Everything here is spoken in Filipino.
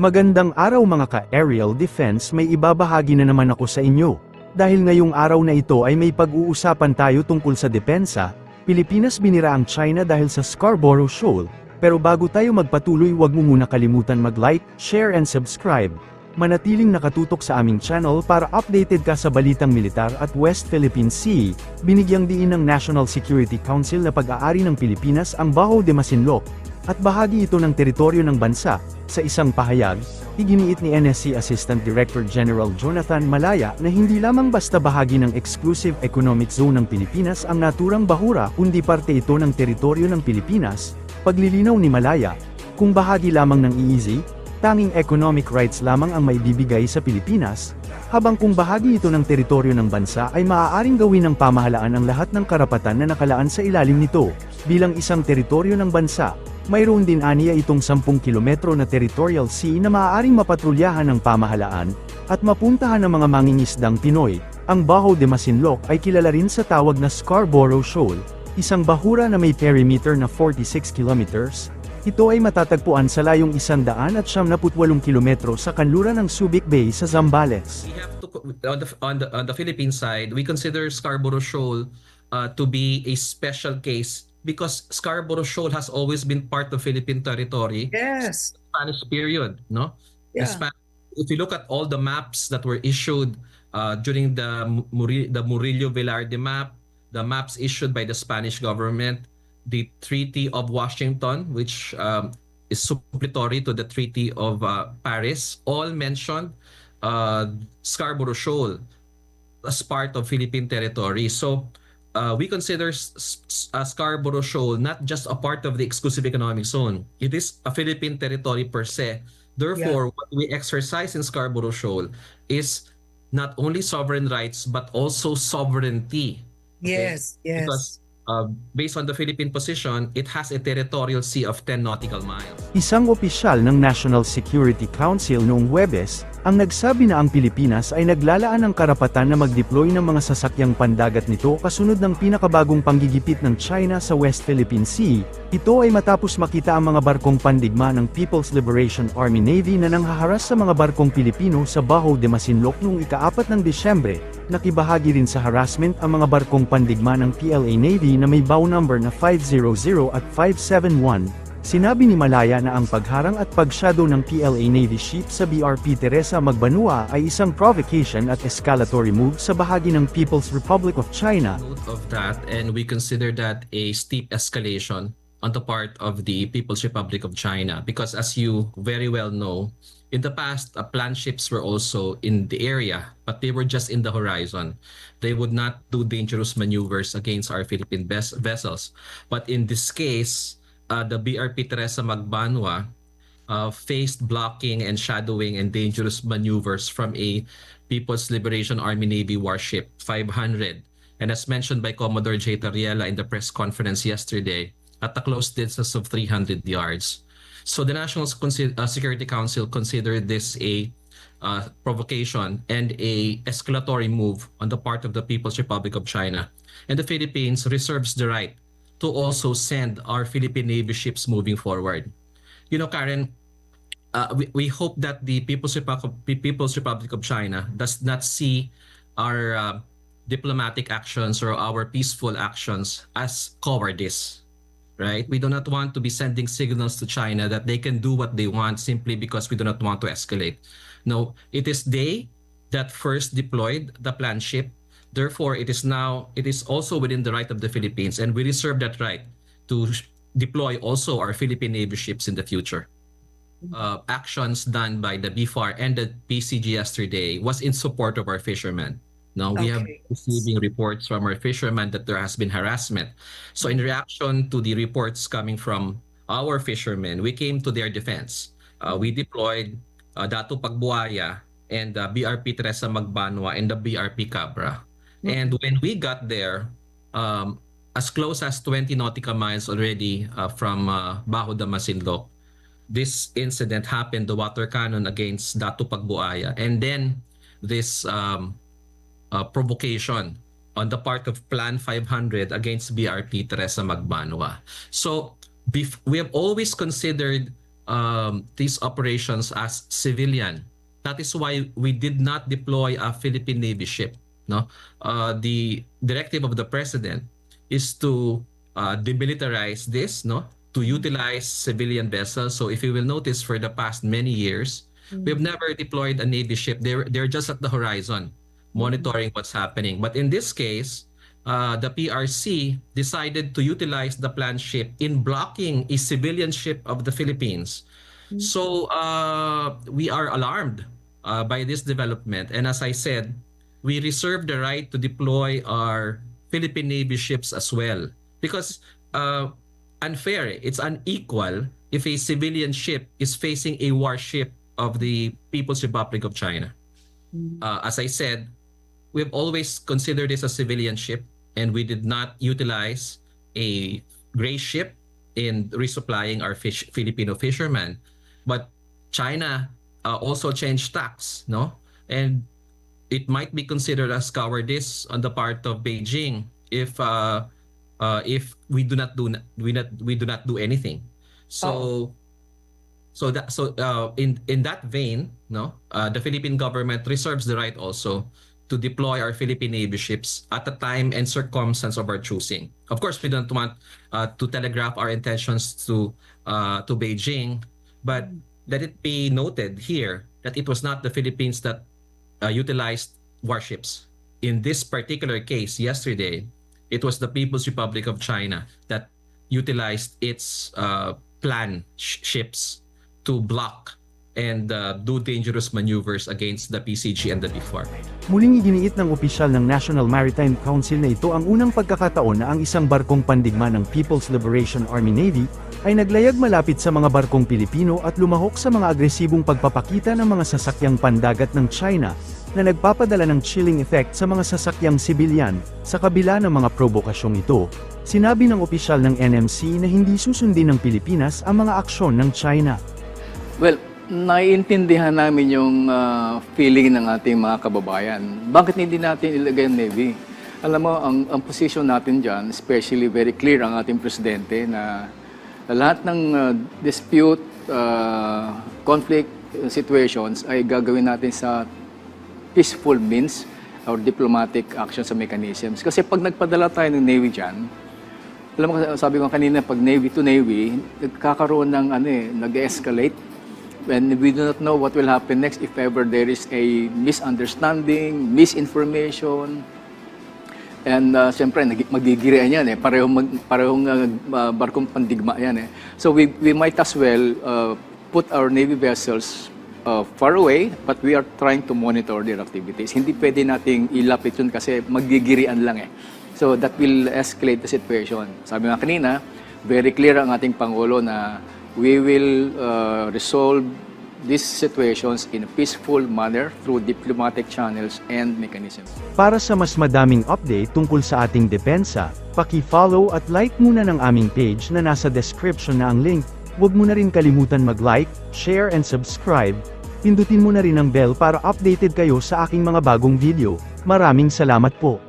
Magandang araw mga ka-aerial defense, may ibabahagi na naman ako sa inyo. Dahil ngayong araw na ito ay may pag-uusapan tayo tungkol sa depensa, Pilipinas binira ang China dahil sa Scarborough Shoal. Pero bago tayo magpatuloy, huwag mo muna kalimutan mag-like, share and subscribe. Manatiling nakatutok sa aming channel para updated ka sa balitang militar at West Philippine Sea. Binigyang diin ng National Security Council na pag-aari ng Pilipinas ang Baho de Masinloc, at bahagi ito ng teritoryo ng bansa. Sa isang pahayag, iginiit ni NSC Assistant Director General Jonathan Malaya na hindi lamang basta bahagi ng Exclusive Economic Zone ng Pilipinas ang naturang bahura, kundi parte ito ng teritoryo ng Pilipinas. Paglilinaw ni Malaya, kung bahagi lamang ng EEZ, tanging economic rights lamang ang maibibigay sa Pilipinas, habang kung bahagi ito ng teritoryo ng bansa ay maaaring gawin ng pamahalaan ang lahat ng karapatan na nakalaan sa ilalim nito. Bilang isang teritoryo ng bansa, mayroon din aniya itong 10 kilometro na territorial sea na maaaring mapatrolyahan ng pamahalaan, at mapuntahan ng mga mangingisdang Pinoy. Ang Baho de Masinloc ay kilala rin sa tawag na Scarborough Shoal, isang bahura na may perimeter na 46 kilometers. Ito ay matatagpuan sa layong 178 kilometro sa kanluran ng Subic Bay sa Zambales. We have to, on the Philippine side, we consider Scarborough Shoal to be a special case because Scarborough Shoal has always been part of Philippine territory. Yes. Spanish period, no? Yeah. If you look at all the maps that were issued during the Murillo Velarde map, the maps issued by the Spanish government, the Treaty of Washington, which is supplementary to the Treaty of Paris, all mentioned Scarborough Shoal as part of Philippine territory. So we consider Scarborough Shoal not just a part of the exclusive economic zone. It is a Philippine territory per se. Therefore, what we exercise in Scarborough Shoal is not only sovereign rights but also sovereignty. Yes, yes. Because based on the Philippine position, it has a territorial sea of 10 nautical miles. Isang opisyal ng National Security Council noong Huwebes, ang nagsabi na ang Pilipinas ay naglalaan ng karapatan na mag-deploy ng mga sasakyang pandagat nito kasunod ng pinakabagong panggigipit ng China sa West Philippine Sea. Ito ay matapos makita ang mga barkong pandigma ng People's Liberation Army Navy na nanghaharas sa mga barkong Pilipino sa Baho de Masinloc noong ika-4 ng Disyembre. Nakibahagi rin sa harassment ang mga barkong pandigma ng PLA Navy na may bow number na 500 at 571. Sinabi ni Malaya na ang pagharang at pagshadow ng PLA Navy ship sa BRP Teresa Magbanua ay isang provocation at escalatory move sa bahagi ng People's Republic of China. Note of that, and we consider that a steep escalation on the part of the People's Republic of China, because as you very well know, in the past, planned ships were also in the area, but they were just in the horizon. They would not do dangerous maneuvers against our Philippine vessels. But in this case, the BRP Teresa Magbanua faced blocking and shadowing and dangerous maneuvers from a People's Liberation Army Navy warship 500. And as mentioned by Commodore J. Tariela in the press conference yesterday, at a close distance of 300 yards. So the National Security Council considered this a provocation and a escalatory move on the part of the People's Republic of China. And the Philippines reserves the right to also send our Philippine Navy ships moving forward. You know, Karen, we hope that the People's Republic of China does not see our diplomatic actions or our peaceful actions as cowardice. Right? We do not want to be sending signals to China that they can do what they want simply because we do not want to escalate. No, it is they that first deployed the planned ship. Therefore, it is also within the right of the Philippines, and we reserve that right to deploy also our Philippine Navy ships in the future. Actions done by the BFAR and the PCG yesterday was in support of our fishermen. Now, we have receiving reports from our fishermen that there has been harassment. So in reaction to the reports coming from our fishermen, we came to their defense. We deployed Dato Pagbuaya and BRP Teresa Magbanua and the BRP Cabra. And when we got there, as close as 20 nautical miles already from Baho de Masinloc, this incident happened, the water cannon against Dato Pagbuaya. And then this provocation on the part of Plan 500 against BRP Teresa Magbanua. So we have always considered these operations as civilian. That is why we did not deploy a Philippine Navy ship. No, the directive of the president is to demilitarize this, no, to utilize civilian vessels. So if you will notice, for the past many years, we've never deployed a Navy ship. They're just at the horizon, monitoring what's happening. But in this case, the PRC decided to utilize the planned ship in blocking a civilian ship of the Philippines. So we are alarmed by this development. And as I said, we reserve the right to deploy our Philippine Navy ships as well. Because unfair, it's unequal if a civilian ship is facing a warship of the People's Republic of China. As I said, we've always considered this a civilian ship, and we did not utilize a gray ship in resupplying our Filipino fishermen. But China also changed tacks, no? And it might be considered as cowardice on the part of Beijing if we do not do anything. So in that vein, no, the Philippine government reserves the right also to deploy our Philippine Navy ships at the time and circumstance of our choosing. Of course, we don't want to telegraph our intentions to Beijing, but let it be noted here that it was not the Philippines that utilized warships. In this particular case, yesterday, it was the People's Republic of China that utilized its planned ships to block and do dangerous maneuvers against the PCG and the B4. Muling iginiit ng opisyal ng National Maritime Council na ito ang unang pagkakataon na ang isang barkong pandigma ng People's Liberation Army Navy ay naglayag malapit sa mga barkong Pilipino at lumahok sa mga agresibong pagpapakita ng mga sasakyang pandagat ng China na nagpapadala ng chilling effect sa mga sasakyang sibilyan. Sa kabila ng mga provokasyong ito, sinabi ng opisyal ng NMC na hindi susundin ng Pilipinas ang mga aksyon ng China. Well, naiintindihan namin yung feeling ng ating mga kababayan. Bakit hindi natin ilagay ang Navy? Alam mo, ang position natin dyan, especially very clear ang ating presidente na lahat ng dispute, conflict situations ay gagawin natin sa peaceful means or diplomatic actions and mechanisms. Kasi pag nagpadala tayo ng Navy dyan, alam mo, sabi ko kanina, pag Navy to Navy, nagkakaroon ng nag-escalate. And we do not know what will happen next if ever there is a misunderstanding, misinformation. And siyempre, magigirian yan parehong barkong pandigma yan So we might as well put our Navy vessels far away, but we are trying to monitor their activities. Hindi pwede nating ilapit yun kasi magigirian lang So that will escalate the situation. Sabi nga kanina, very clear ang ating Pangulo na we will resolve these situations in a peaceful manner through diplomatic channels and mechanisms. Para sa mas madaming update tungkol sa ating depensa, paki-follow at like muna ng aming page na nasa description na ang link. Huwag mo na rin kalimutan mag-like, share and subscribe. Pindutin mo na rin ang bell para updated kayo sa aking mga bagong video. Maraming salamat po.